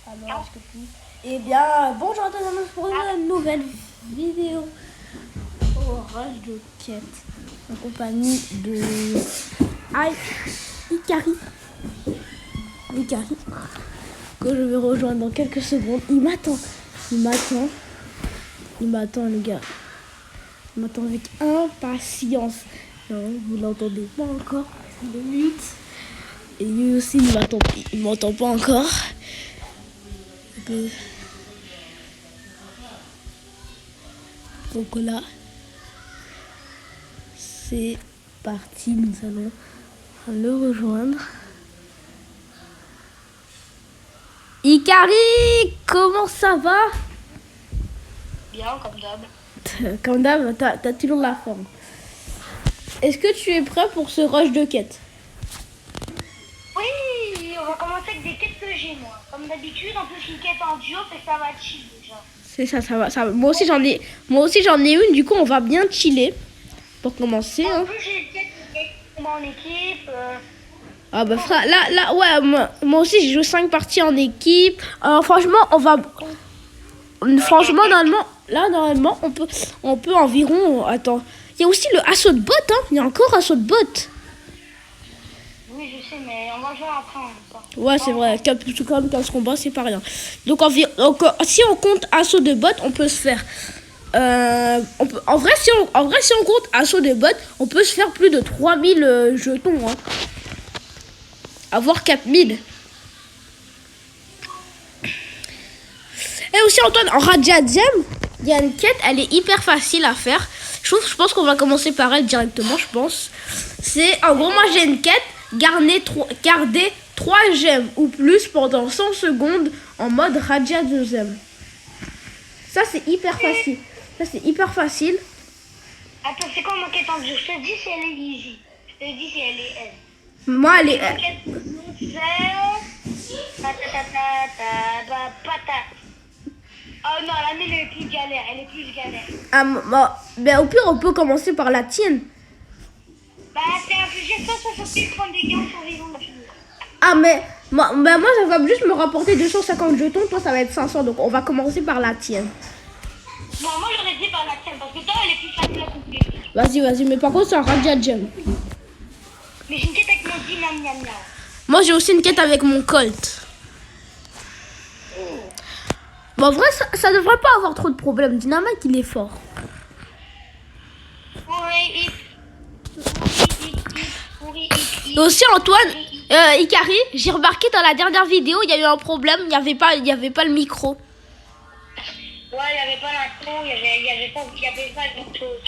Alors, est-ce que tu... Eh bien, bonjour à tous pour une nouvelle vidéo Orage de quête en compagnie de Ikari, que je vais rejoindre dans quelques secondes. Il m'attend le gars. Il m'attend avec impatience. Non, vous l'entendez pas encore. Il est mute. Et lui aussi, il m'entend pas encore. Donc là, c'est parti, nous allons le rejoindre. Ikari, comment ça va? Bien, comme d'hab. Comme d'hab, t'as toujours la forme. Est-ce que tu es prêt pour ce rush de quête? Oui, on va commencer avec des quêtes que j'ai, moi. Comme d'habitude, en plus une quête en duo, et ça va chill déjà. C'est ça, ça va. Moi aussi j'en ai une, du coup on va bien chiller pour commencer. En Hein. plus, j'ai une quête en équipe. Ah bah frère, là, ouais, moi aussi j'ai joué 5 parties en équipe. Franchement, normalement, on peut environ... Attends, il y a aussi le assaut de bot, hein. Il y a encore assaut de bot. Oui, je sais, mais on va jouer après. Ouais, c'est vrai, comme 15 combats, c'est pas rien. Donc, si on compte assaut de bot, on peut se faire... en vrai, si on compte assaut de bot, on peut se faire plus de 3000 jetons. Hein. Avoir 4000. Et aussi, Antoine, en Radia Diem, il y a une quête, elle est hyper facile à faire. Je pense qu'on va commencer par elle directement, je pense. C'est, en gros, moi j'ai une quête, garder 3 gemmes ou plus pendant 100 secondes en mode Radia 2ème. Ça, c'est hyper facile. Attends, c'est quoi ma quête en duo? Je te dis si elle est easy. Je te dis si elle est elle. Moi, elle est... Ma quête en duo, c'est... Patate. Oh non, la mienne elle est plus galère, Ben, au pire, on peut commencer par la tienne. Bah, c'est infligé 160 points de dégâts en survivant. Ah, mais moi, ça va juste me rapporter 250 jetons. Toi, ça va être 500. Donc, on va commencer par la tienne. Non, moi j'aurais dit par la tienne parce que toi elle est plus facile à compléter. Vas-y. Mais par contre, c'est un Radia Gem. Mais j'ai une quête avec mon dynamiam. Moi, j'ai aussi une quête avec mon Colt. Bon, en vrai, ça devrait pas avoir trop de problèmes. Dynamite, il est fort. Et aussi, Antoine, Ikari, j'ai remarqué dans la dernière vidéo, il y a eu un problème. Il y avait pas le micro. Ouais, il n'y avait pas l'intro, il n'y avait pas grand chose.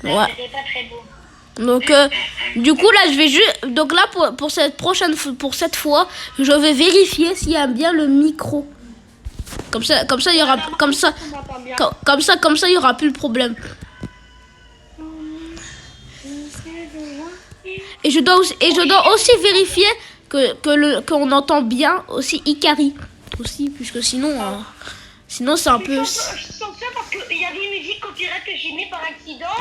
Ouais. C'était pas très beau. Donc, du coup, là, je vais juste... Donc là, pour cette fois, je vais vérifier s'il y a bien le micro. Comme ça, il y aura... Comme ça, il y aura plus le problème. Et je dois aussi vérifier qu'on entend bien aussi Ikari. Aussi, puisque sinon c'est un peu... Je sens ça parce qu'il y avait une musique copyright que j'ai mis par accident.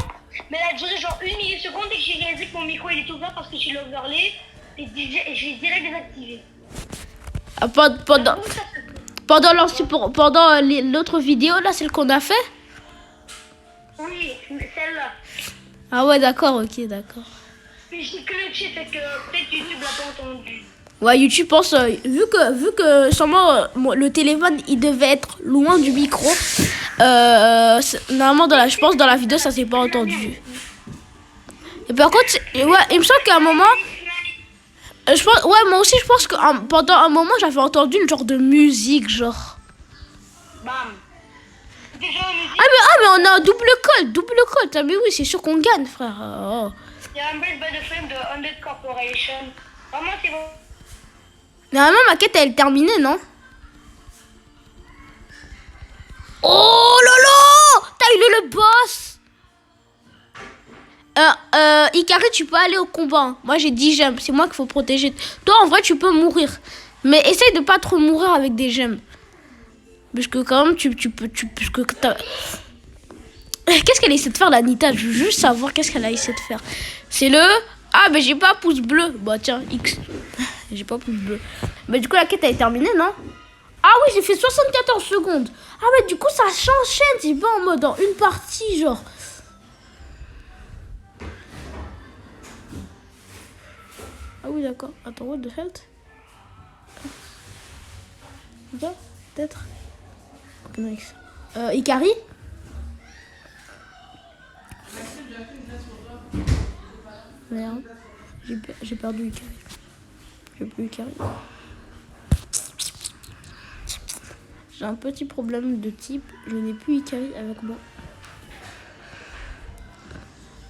Mais elle a duré genre 1 milliseconde et j'ai réalisé que mon micro il est ouvert parce que j'ai l'overlay et j'ai direct désactivé. Pendant l'autre vidéo, là, celle qu'on a fait? Oui, celle-là. Ah ouais, d'accord. Mais j'ai clutché, fait que peut-être YouTube l'a pas entendu. Ouais, YouTube pense, vu que sûrement le téléphone il devait être loin du micro, normalement je pense dans la vidéo ça s'est pas entendu. Et par contre, ouais, il me semble qu'à un moment, moi aussi je pense que pendant un moment j'avais entendu une genre de musique genre. Bam. Déjà la musique. Ah mais on a un double call, ah, mais oui c'est sûr qu'on gagne frère. Oh. Il y a un bel de frame de Undead Corporation. Vraiment c'est bon. Normalement ma quête elle est terminée non? Oh lolo, t'as eu le boss. Ikari, tu peux aller au combat. Hein. Moi, j'ai 10 gemmes. C'est moi qu'il faut protéger. Toi, en vrai, tu peux mourir. Mais essaye de pas trop mourir avec des gemmes. Parce que quand même, Qu'est-ce qu'elle essaie de faire, la Nita? Je veux juste savoir qu'est-ce qu'elle a essayé de faire. C'est le... Ah, mais j'ai pas pouce bleu. Bah, tiens, X. J'ai pas pouce bleu. Mais du coup, la quête, elle est terminée, non? Ah oui, j'ai fait 74 secondes. Ah ouais, du coup, ça s'enchaîne. C'est pas en mode en une partie, genre. Ah oui, d'accord. Attends, what the hell? Ok, peut-être. Ok, nice. Ikari? Merde. J'ai perdu Ikari. J'ai plus Ikari. J'ai un petit problème de type. Je n'ai plus Ikari avec moi.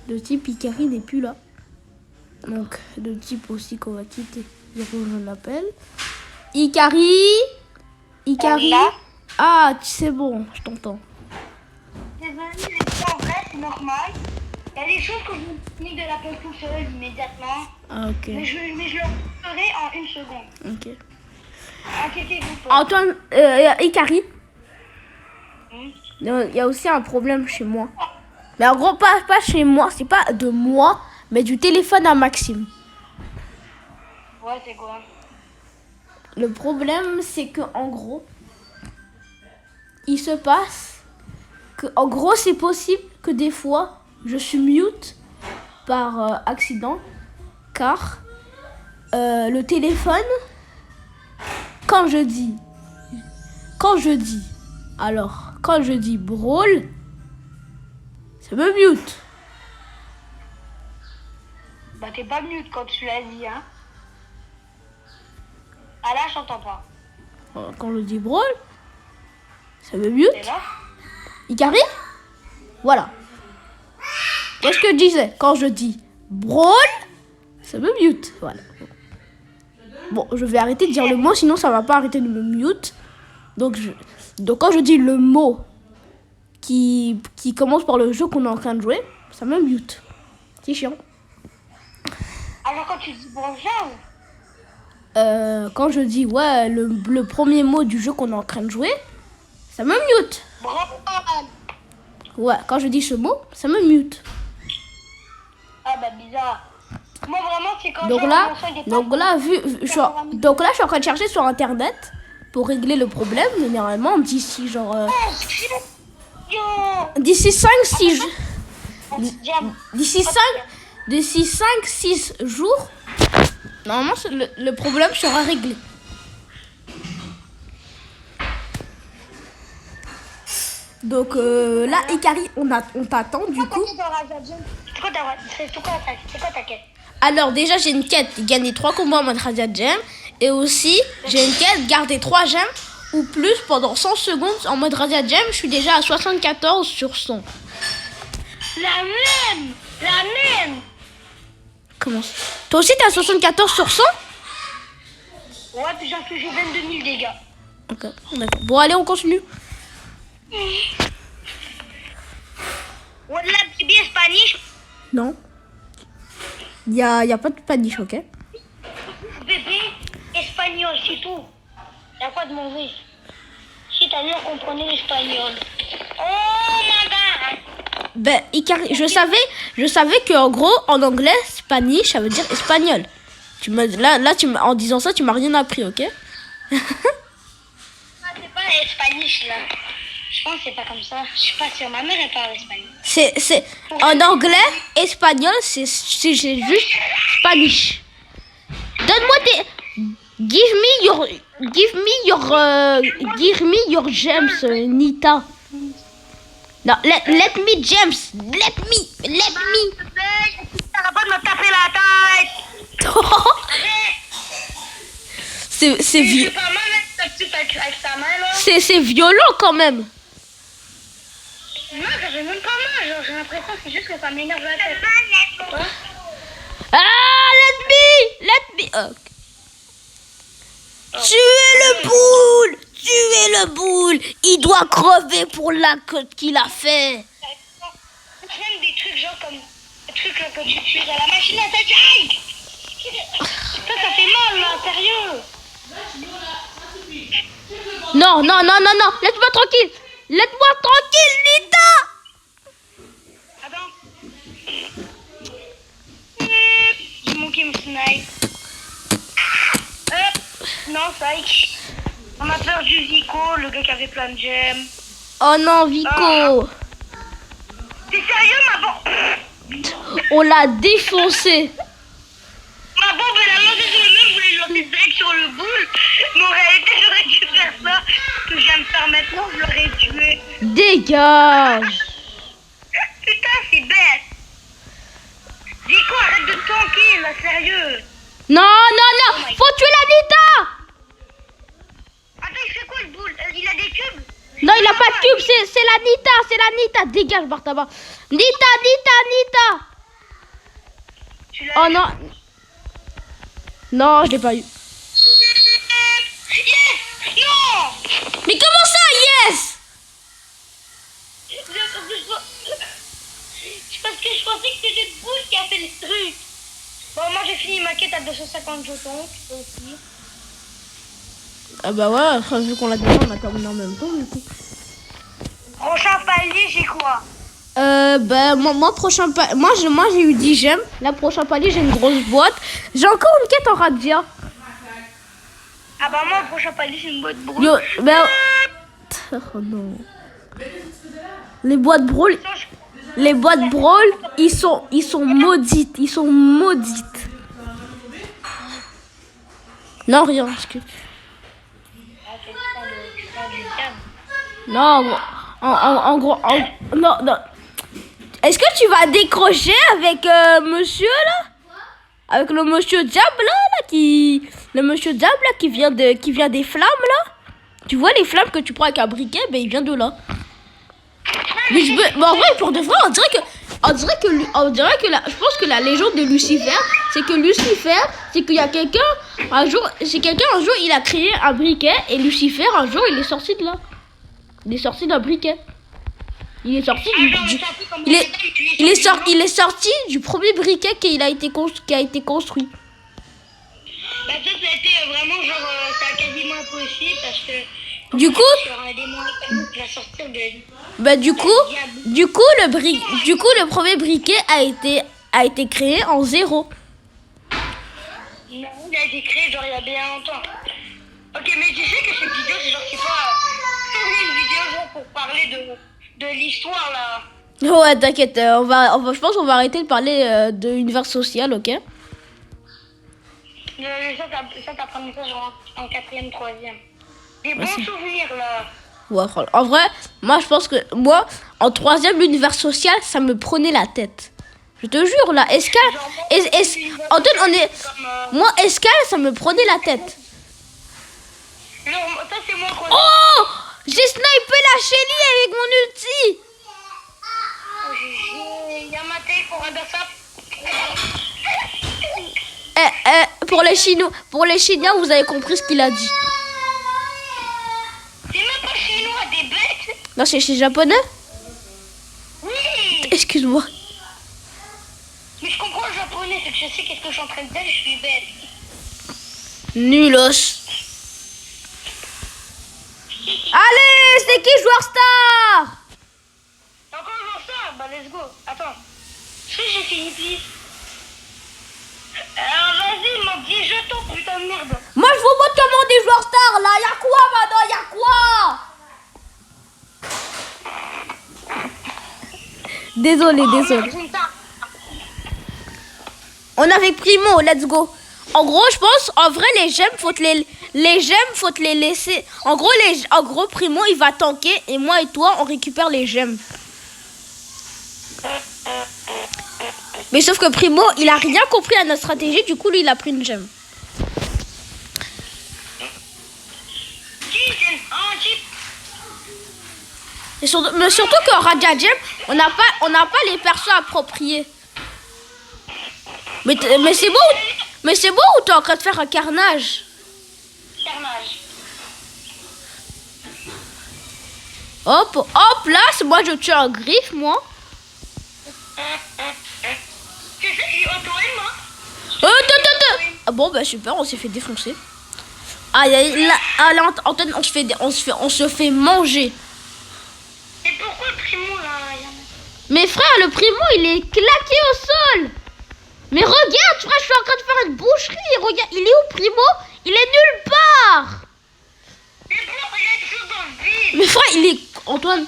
Le type Ikari n'est plus là. Donc, le type aussi qu'on va quitter. Je l'appelle. Ikari? Ikari? Ah, c'est bon, je t'entends. Désolée, mais en vrai, c'est normal. Il y a des choses que je vais finir de l'appeler tout seul immédiatement. Ah, ok. Mais je le ferai en 1 seconde. Ok. Inquiétez-vous pas. Antoine, Ikari? Il y a aussi un problème chez moi. Mais en gros, pas chez moi. C'est pas de moi, mais du téléphone à Maxime. Ouais, c'est quoi? Le problème, c'est que en gros, il se passe que, en gros, c'est possible que des fois, je suis mute par accident, car le téléphone, quand je dis, Brawl, ça me mute. Bah, t'es pas mute quand tu l'as dit, hein. Ah là, je t'entends pas. Quand je dis Brawl, ça me mute. T'es là? Ikari? Voilà. Qu'est-ce que je disais? Quand je dis Brawl, ça me mute. Voilà. Bon, je vais arrêter de dire le mot, sinon ça va pas arrêter de me mute. Donc quand je dis le mot qui commence par le jeu qu'on est en train de jouer, ça me mute. C'est chiant. Alors quand tu dis bonjour, quand je dis ouais le premier mot du jeu qu'on est en train de jouer, ça me mute. Ouais, quand je dis ce mot, ça me mute. Ah bah bizarre. Moi vraiment c'est quand Donc j'ai là, mon son des je suis en train de chercher sur internet pour régler le problème. Mais normalement d'ici genre d'ici 5-6 d'ici 5-6 jours, normalement le problème sera réglé. Donc là, Ikari, on t'attend du coup. C'est quoi ta quête? Alors déjà, j'ai une quête, gagner 3 combats en mode Radia Gem. Et aussi, j'ai une quête, garder 3 gemmes ou plus pendant 100 secondes en mode Radia Gem. Je suis déjà à 74 sur 100. La même. Comment ça? Toi aussi, t'es à 74 sur 100? Ouais, puis j'en fais 22 000 dégâts. Ok, d'accord. Bon, allez, on continue. Wallah, bébé Spanish. Non. Il y a pas de paniche, ok? Bébé espagnol, c'est tout. Y'a quoi de mauvais? Si ta mère comprenait l'espagnol. Oh my god! Ben, Ikari, je savais que en gros, en anglais, Spanish, ça veut dire espagnol. En disant ça, tu m'as rien appris, ok? Ah, c'est pas Spanish là. Je pense que c'est pas comme ça. Je suis pas sûre. Ma mère elle parle espagnol. En anglais, espagnol, c'est juste Spanish. Donne-moi tes. Give me your gems, Nita. Non, let me gems. Let me. T'arrêtes pas de me taper la tête. C'est vieux. C'est violent quand même. Non, ça fait même pas mal. Genre, j'ai l'impression que c'est juste que ça m'énerve la tête. Quoi? Ah, let me. Okay. Tuez le boule. Il doit crever pour la cote qu'il a fait. Même des trucs genre comme le truc là que tu tues dans la machine à tête. Aïe! Ça fait mal là, sérieux. Non. Laisse-moi tranquille. Nita. Attends. J'ai manqué mon snipe. Non, ça y est. On a perdu Vico, le gars qui avait plein de gemmes. Oh non, Vico. T'es sérieux, ma bombe? On l'a défoncé. Ma bombe, elle a lancé sur le mur, je voulais lancer direct sur le boule. Mais en réalité, j'aurais dû faire ça. Ce que je viens de faire maintenant, je l'aurais tué. Dégage. Putain, c'est bête. Vico, arrête de tanker, là, sérieux. Non, non, non. Faut tuer la Nita. Attends, il fait quoi le boule? Il a des cubes? Non, il a pas de cube. C'est la Nita. C'est la Nita. Dégage, Bartaba. Nita, Nita, Nita. Tu l'as Oh eu? non. Non, je l'ai pas eu. Yes! Non! Mais comment ça, yes? Parce que je pensais que c'était le boule qui a fait le truc. Bon, moi j'ai fini ma quête à 250 jetons, tu peux aussi. Ah bah ouais, enfin, vu qu'on l'a déjà, on a terminé en même temps du coup. Prochain palier, j'ai quoi? Bah moi prochain palier, moi j'ai eu 10 gemmes. La prochain palier, j'ai une grosse boîte. J'ai encore une quête en radia. Ah bah moi, prochain palier, c'est une boîte brûle. Yo, bah... Oh non. Les boîtes brawl, ils sont maudites. Ils sont maudites. Non, rien. Excuse. Non, en gros, non, non. Est-ce que tu vas décrocher avec monsieur là? Avec le monsieur Diable là, le monsieur Diable là qui vient des flammes là? Tu vois les flammes que tu prends avec un briquet, ben il vient de là. Mais en vrai, pour de vrai, on dirait que je pense que la légende de Lucifer, c'est qu'il y a quelqu'un un jour, il a créé un briquet et Lucifer un jour il est sorti de là. Il est sorti d'un briquet. Il est sorti il est sorti du premier briquet qui a été construit. Bah ça a été vraiment genre, ça a quasiment impossible parce que... Du coup, sur un démon qui va sortir de... bah du coup le premier briquet a été créé en 0. Non, il a été créé genre il y a bien longtemps. Ok, mais tu sais que cette vidéo, c'est genre, c'est pas une vidéo genre pour parler de l'histoire là. Ouais, t'inquiète, je pense qu'on va arrêter de parler de l'univers social, ok? Ça t'apprends ça genre en 4e, 3e. Des bons souvenirs là. Ouais, en vrai, moi je pense que en 3e l'univers social, ça me prenait la tête. Je te jure là, Escal, Antoine, on est, moi Escal, ça me prenait la tête. Non, ça c'est moi. Oh, j'ai snipé la chérie avec mon ulti. J'ai Yamaté pour Adassa. Pour les Chinois, vous avez compris ce qu'il a dit. C'est même pas chinois, des bêtes. Non, c'est japonais. Oui. Excuse-moi. Mais je comprends le japonais, c'est que je sais qu'est-ce que je suis en train de dire, je suis bête. Nulos. Allez, c'est qui joueur star? T'as encore joué ça? Bah let's go. Attends. Est-ce que j'ai fini, please? Vas-y, mon petit jeton, putain de merde. Moi, je vous montre comment des joueurs stars, là. Y'a quoi, maintenant? Y'a quoi? Désolé. On est avec Primo, let's go. En gros, je pense, en vrai, les gemmes, faut te les laisser. En gros, Primo, il va tanker et moi et toi, on récupère les gemmes. Mais sauf que Primo, il a rien compris à notre stratégie, du coup, lui, il a pris une gemme. Mais surtout qu'en Radia Gem, on n'a pas les persos appropriés. Mais c'est beau ou t'es en train de faire un carnage? Hop, là, c'est moi je tue un griffe, moi. Tu sais que j'ai auto-aim, hein? Ah bon, bah super, on s'est fait défoncer. Ah, là, Antoine, on se fait manger. Et pourquoi le Primo, là? Mais frère, le Primo, il est claqué au sol. Mais regarde, frère, je suis en train de faire une boucherie. Regarde, il est où, Primo? Il est nulle part. Mais Mais frère, il est... Antoine...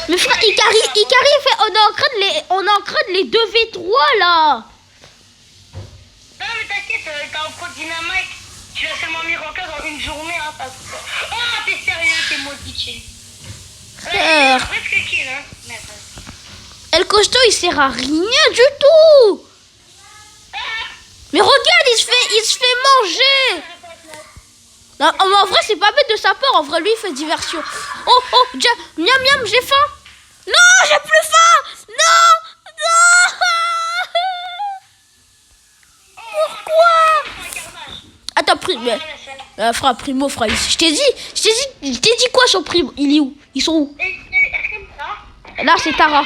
Mais frère, Ikari fait... On est en train de les 2v3 là. Non mais t'inquiète, t'as un pro dynamite. Tu l'as seulement mis en cas dans une journée, hein, parce que... Oh, t'es sérieux, t'es maudit, chill. Presque kill, hein. Merde. El Costo, il sert à rien du tout. Mais regarde, il se fait manger. Non, mais en vrai, c'est pas bête de sa part. En vrai, lui, il fait diversion. Oh, miam, miam, j'ai faim. Non, j'ai plus faim. Non. Pourquoi? Attends, frère, Primo, frère, je t'ai dit quoi sur Primo? Il est où? Ils sont où? Là, c'est Tara.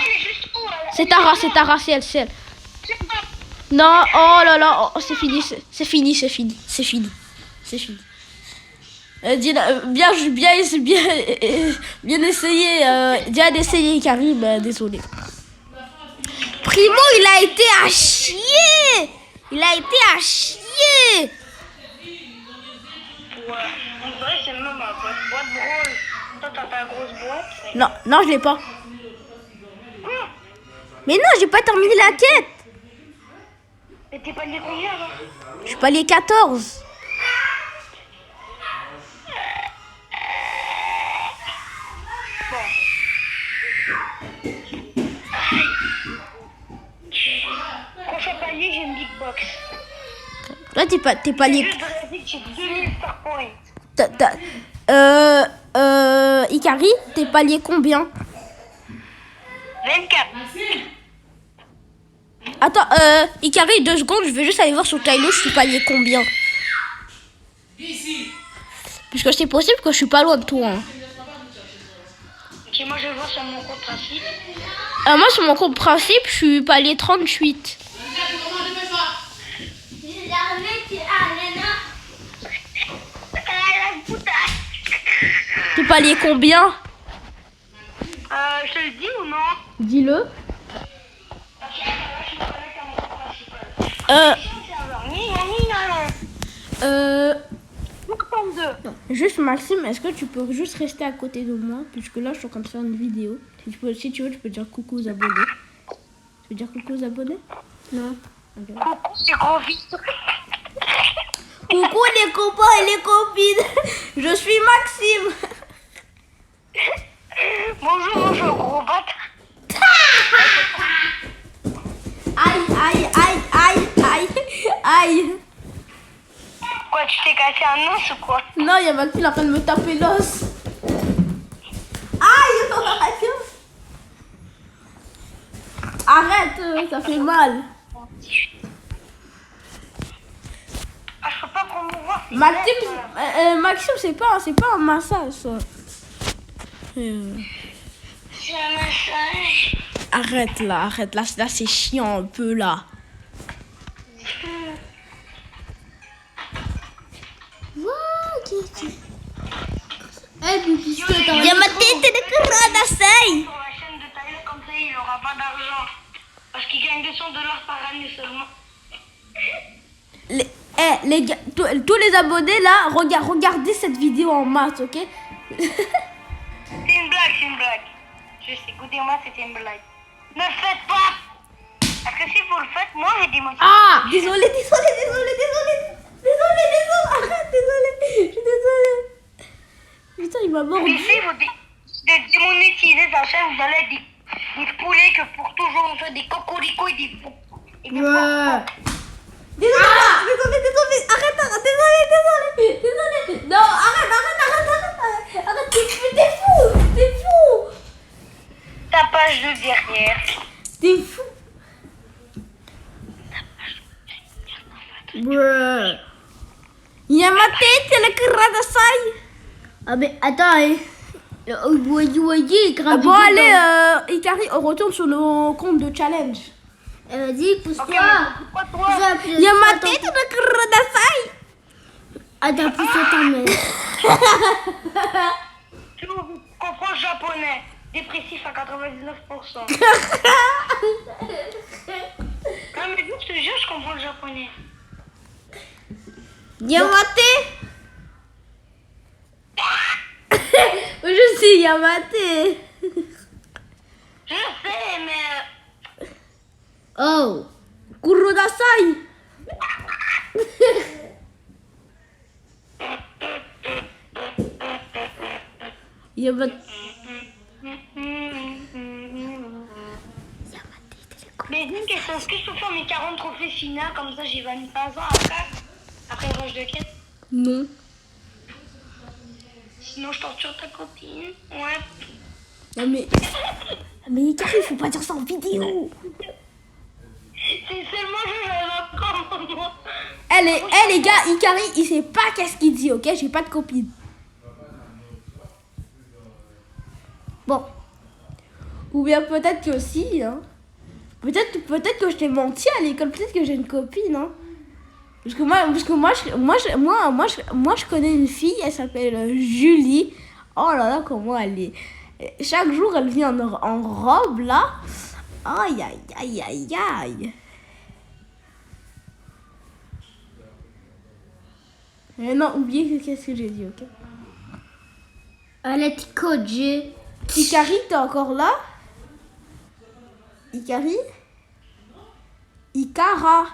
C'est Tara, c'est elle. Non, oh là là, oh, c'est fini. Bien essayé, bien essayé, Karim, désolé. Primo, il a été à chier. Ouais, en vrai, c'est même ma boîte rose. Toi, t'as ta grosse boîte. Non, je l'ai pas. Mais non, j'ai pas terminé la quête. Mais t'es pas lié combien, là? Je suis pas les 14. Prochain palier, j'ai une big box. Là, t'es pas les... Juste de la vie, j'ai 2000 star points. Ikari, t'es palier combien? 24. Attends, Ikari, 2 secondes, je vais juste aller voir sur Kylo, je suis palier combien? Puisque c'est possible que je suis pas loin de toi. Hein. Ok, moi je vais voir sur mon compte principe. Moi, sur mon compte principe, je suis palier 38. T'es palier combien? Je te le dis ou non? Dis-le. Juste Maxime, est-ce que tu peux juste rester à côté de moi? Puisque là, je suis en train de faire une vidéo. Si tu veux, tu peux dire coucou aux abonnés. Tu veux dire coucou aux abonnés? Non. Okay. Coucou les gros fils. Coucou les copains et les copines. Je suis Maxime. Bonjour, gros bâtard. Aïe. Quoi, tu t'es cassé un os ou quoi? Non, il y a Maxime, il est en train de me taper l'os. Aïe. Arrête, ça fait mal. Je peux pas promouvoir. Maxime, c'est pas un massage, ça. C'est un massage. Arrête là, c'est chiant un peu là. Il y a ma tête de Kuradasai. Sur la chaîne de Tyler, comme ça, il aura pas d'argent. Parce qu'il gagne $200 par année seulement. Les gars, tous les abonnés là, regardez cette vidéo en masse, ok? C'est une blague. Juste écoutez-moi, c'était une blague. Ne faites pas! Parce que si vous le faites, moi j'ai des motifs. Ah! Désolé. Arrête, désolé. Je suis désolée. Putain, il m'a mordu. Mais si vous démonétisez sa chaîne, vous allez être des poulets que pour toujours on fait des cocoricots et des fous. Désolé, arrête, désolé. Non, arrête, t'es fou. Ta page de derrière. T'es fou. Bruh. Il y a ma tête, c'est le Kuradasai. Ah mais attends, bon allez, Ikari, on retourne sur nos comptes de challenge. Vas-y, pousse-toi. Pourquoi toi? Il y a ma tête, le Kuradasai. Attends, pousse-toi ta mère. Tu comprends le japonais. Dépressif à 99%. Non mais nous, je te jure, je comprends le japonais. Yamate. Je dit Yamate. Je sais, mais... Oh. Kurodasai. Yamate. Mais dis une question, est-ce que je peux faire mes 40 trophées finales, comme ça j'ai 25 ans après le rush de quête? Non. Sinon je torture ta copine. Ouais. Non mais Ikari, faut pas dire ça en vidéo. C'est seulement je vais encore moi. Les gars, Ikari, il sait pas qu'est-ce qu'il dit, ok? J'ai pas de copine. Bon. Ou bien peut-être que si, hein. Peut-être que je t'ai menti à l'école, peut-être que j'ai une copine, hein. Parce que moi, je connais une fille, elle s'appelle Julie. Oh là là, comment elle est. Chaque jour, elle vient en robe, là. Aïe, aïe, aïe, aïe, aïe. Non, oubliez qu'est-ce que j'ai dit, ok? Allez, Koji. Ikari, t'es encore là? Ikari? Ikara.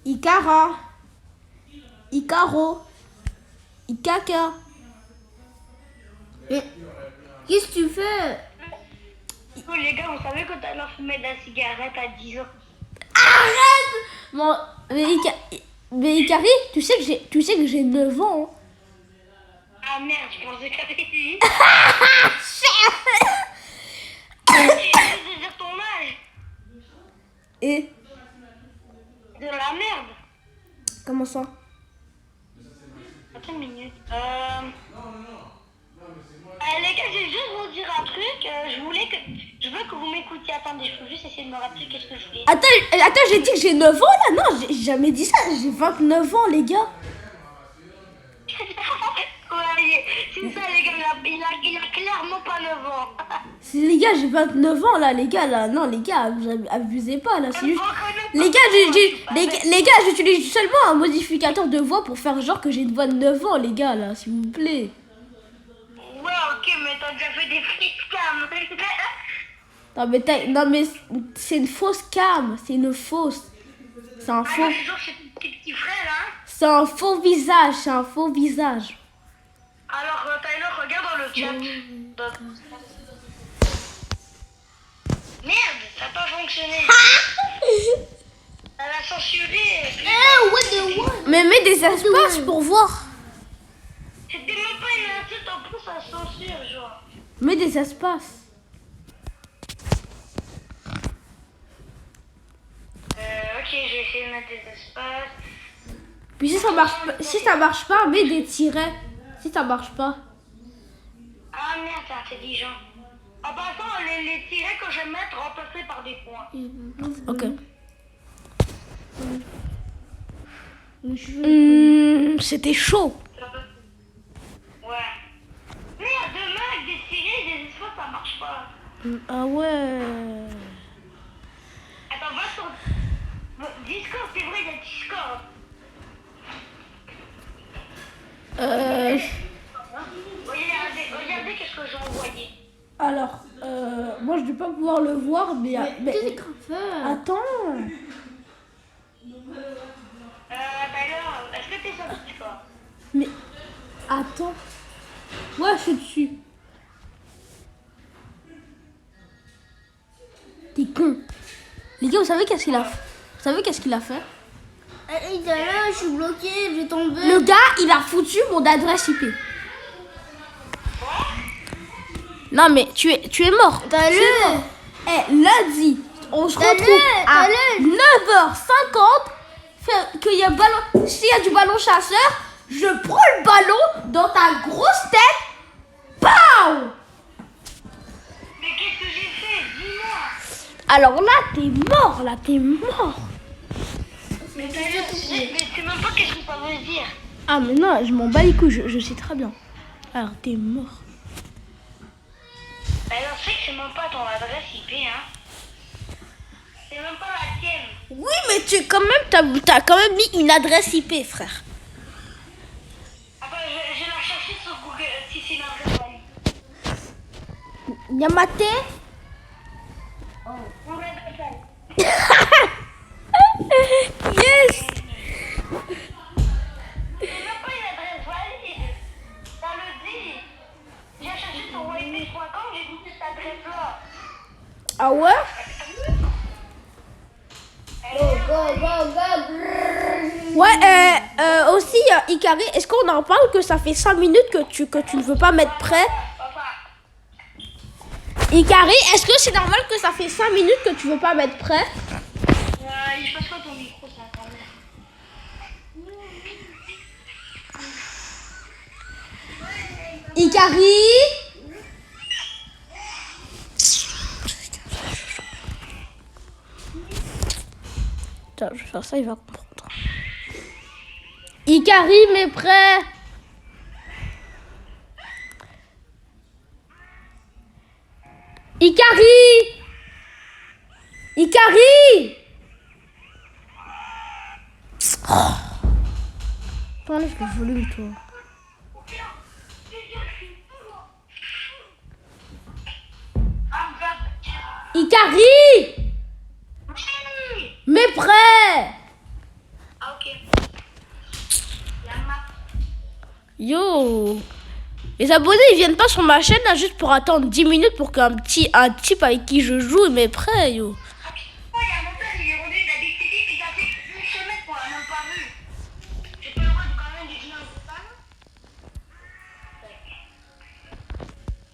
Ikara. Ikaro. Ikaka. Qu'est-ce que tu fais? Oh, les gars, vous savez que tout à l'heure, je fumais de la cigarette à 10 ans. Arrête! Bon, mais Ikari, tu sais que j'ai 9 ans. Hein. Ah merde, je pensais que t'avais dit. Tu veux dire ton âge? Et De la merde. comment ça? Attends une minute. Les gars, je vais juste vous dire un truc. Je veux que vous m'écoutiez. Attendez, je peux juste essayer de me rappeler qu'est-ce que je fais. Attends, j'ai dit que j'ai 9 ans là? Non, j'ai jamais dit ça. J'ai 29 ans, les gars. Ouais, c'est ça, les gars. Il a clairement pas 9 ans. Les gars, j'ai 29 ans là, les gars là. Non, les gars, vous abusez pas là. C'est juste... Les gars, j'utilise seulement un modificateur de voix pour faire genre que j'ai une voix de 9 ans, les gars là, s'il vous plaît. Ouais, ok, mais t'as déjà fait des frites cam. Non mais c'est une fausse cam, c'est une fausse. C'est un faux. Ah, c'est genre chez tes petits frères, hein. C'est un faux visage, c'est un faux visage. Alors, Tyler, regarde dans le chat. Merde, ça n'a pas fonctionné. Elle a censuré. Mais mets des espaces pour voir. C'était même pas une insulte, en plus ça censure, genre. Mets des espaces. Ok, je vais essayer de mettre des espaces. Puis si ça marche pas, mets des tirets. Si ça marche pas. Ah merde, c'est intelligent. En passant, les tirets que je vais mettre remplacés par des points. Ok. C'était chaud. Ouais. Merde, demain avec des tirets, des espaces, ça marche pas. Ah ouais. Attends, va sur Discord, c'est vrai, il y a Discord. Regardez qu'est-ce que j'ai envoyé. Alors, moi je vais pas pouvoir le voir, mais Qu'est-ce qu'on fait? attends. D'ailleurs, est-ce que t'es sur Discord? Mais attends. Ouais, je suis dessus. T'es con. Les gars, vous savez qu'est-ce qu'il a fait? Vous savez qu'est-ce qu'il a fait? Là, je suis bloqué, je vais tomber. Le gars, il a foutu mon adresse IP. Non mais tu es mort. T'as-le. Lundi, on se retrouve à 9h50. Qu'il y a ballon. S'il y a du ballon chasseur, je prends le ballon dans ta grosse tête. Pow! Mais qu'est-ce que j'ai fait? Dis-moi. Alors là, t'es mort. Mais c'est même pas qu'est-ce que ça veut dire. Ah mais non, je m'en bats les couilles, je sais très bien. Alors t'es mort. Alors c'est que c'est même pas ton adresse IP, hein. C'est même pas la tienne. Oui, mais t'as quand même mis une adresse IP, frère. Attends, je vais la chercher sur Google si c'est une adresse Yamate. On va faire. Yes. C'est même pas une adresse valide. Ça le dit. J'ai cherché sur wifi.com, j'ai vu cette adresse-là. Ah ouais? Go, go, go, go. Ouais, aussi, Ikari, est-ce qu'on en parle que ça fait 5 minutes que tu ne veux pas mettre prêt? Papa. Ikari, est-ce que c'est normal que ça fait 5 minutes que tu veux pas mettre prêt? Il passe pas ton micro, ça quand même. Ikari? Attends, je vais faire ça, il va comprendre. Ikari, mais prêt? Ikari! Ikari! Oh. Enlève le volume, toi. Ikari! Mais prêt! Ah, ok. Yo! Les abonnés, ils viennent pas sur ma chaîne là juste pour attendre 10 minutes pour qu'un type avec qui je joue, il m'est prêt, yo. Il y a mon père, il est revenu d'habiter, puis ça fait une semaine qu'on l'a même pas vu. J'ai pas le droit de quand même de dire un peu.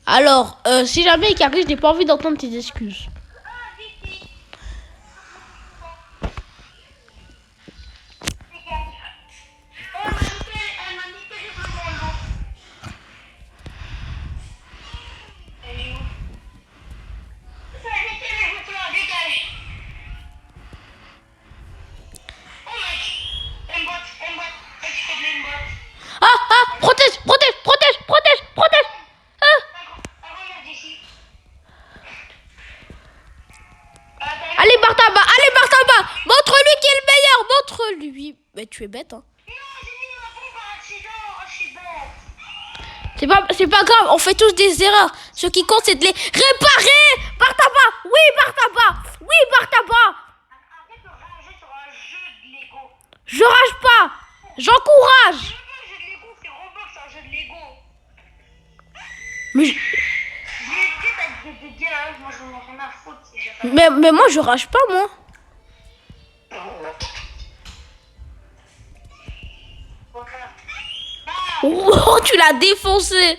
Alors, si jamais Ikari, je n'ai pas envie d'entendre tes excuses. Ah, protège, protège, protège, protège, protège. Allez, Bartaba, montre-lui qui est le meilleur, montre-lui. Mais tu es bête, hein. C'est pas grave, on fait tous des erreurs. Ce qui compte, c'est de les réparer. Bartaba, oui, Bartaba, oui, Bartaba. Je rage pas, j'encourage. Mais moi, je rage pas, moi. Oh, tu l'as défoncé.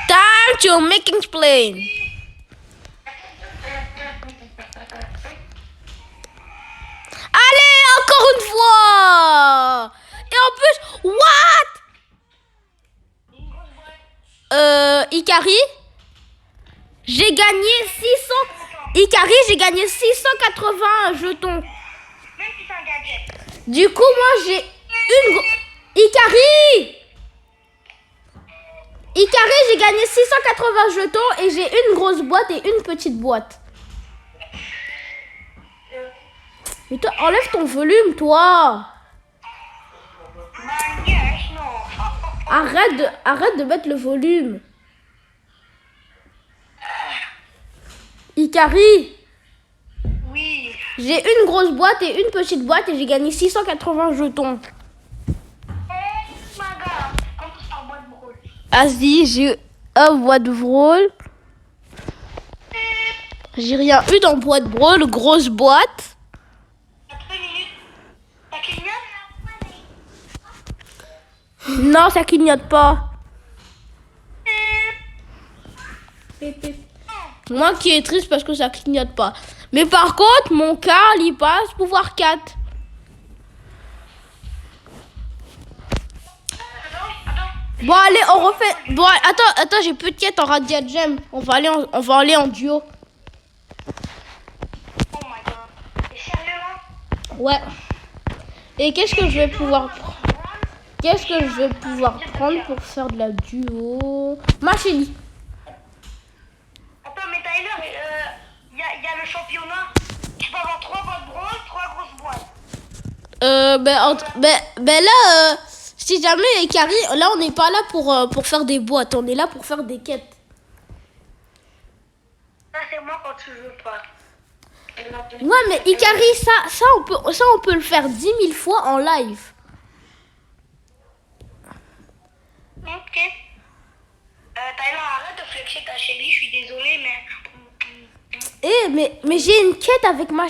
Time to making plain. Allez, encore une fois. Et en plus, what? Ikari, j'ai gagné 600. Ikari, j'ai gagné 680 jetons. Même si c'est un gadget. Du coup, moi, j'ai une... Ikari, j'ai gagné 680 jetons et j'ai une grosse boîte et une petite boîte. Mais toi, enlève ton volume, toi. Arrête de mettre le volume. Ikari, Oui. j'ai une grosse boîte et une petite boîte et j'ai gagné 680 jetons. Vas-y, j'ai un boîte de brawl. J'ai rien eu dans boîte brawl, grosse boîte. Non, ça clignote pas. Moi qui est triste parce que ça clignote pas. Mais par contre, mon Karl, il passe pouvoir 4. Bon, allez, on refait. Bon, attends, j'ai plus de quête en Radiant Gem. On va aller en duo. Oh my god. T'es sérieux là? Ouais. Et qu'est-ce que je vais pouvoir prendre pour faire de la duo? Ma chérie. Attends, mais Tyler, y a le championnat. Tu peux avoir 3 boîtes bronze, 3 grosses boîtes. Ben là, Si jamais, Ikari, là, on n'est pas là pour faire des boîtes. On est là pour faire des quêtes. Ça, c'est moi quand tu veux pas. Ouais, mais Ikari, ça, on peut le faire 10 000 fois en live. Ok. Tyler, arrête de flexer ta chérie, je suis désolée, mais... Mais j'ai une quête avec ma